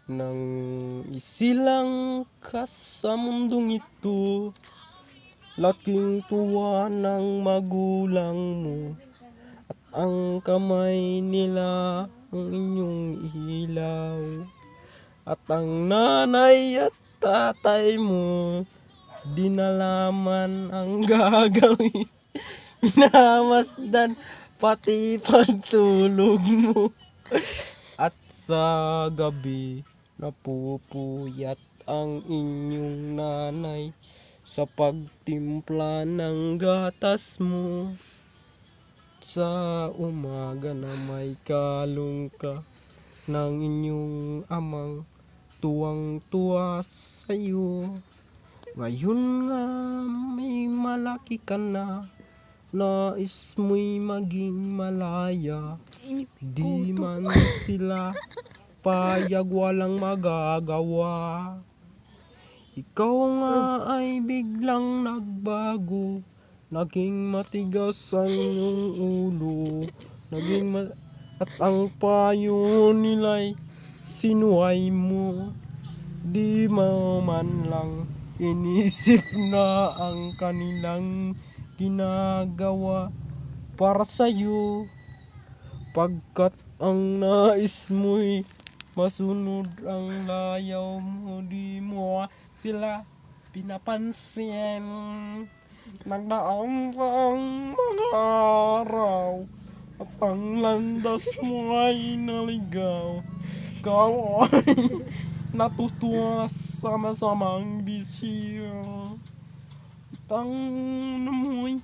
Nang isilang ka sa mundong ito, laking tuwa ng magulang mo, at ang kamay nila ang inyong ilaw. At ang nanay at tatay mo, di nalaman ang gagawin. Pinamasdan pati pagtulog mo. At sa gabi, napupuyat ang inyong nanay sa pagtimpla ng gatas mo. Sa umaga na may kalong ka ng inyong amang tuwang-tuwa sa'yo. Ngayon nga may malaki ka na, nais mo'y maging malaya. Di man sila payag, walang magagawa. Ikaw nga ay biglang nagbago, naging matigas ang iyong ulo, at ang payo nila'y sinuway mo. Di mo man lang inisip na ang kanilang ginagawa para sa'yo, pagkat ang nais mo'y masunod ang layaw mo. Di mo sila pinapansin. Nagdaang ang mga araw at ang landas mo ay naligaw. Ikaw ay natutuwa sa masamang bisyo. At ang mo'y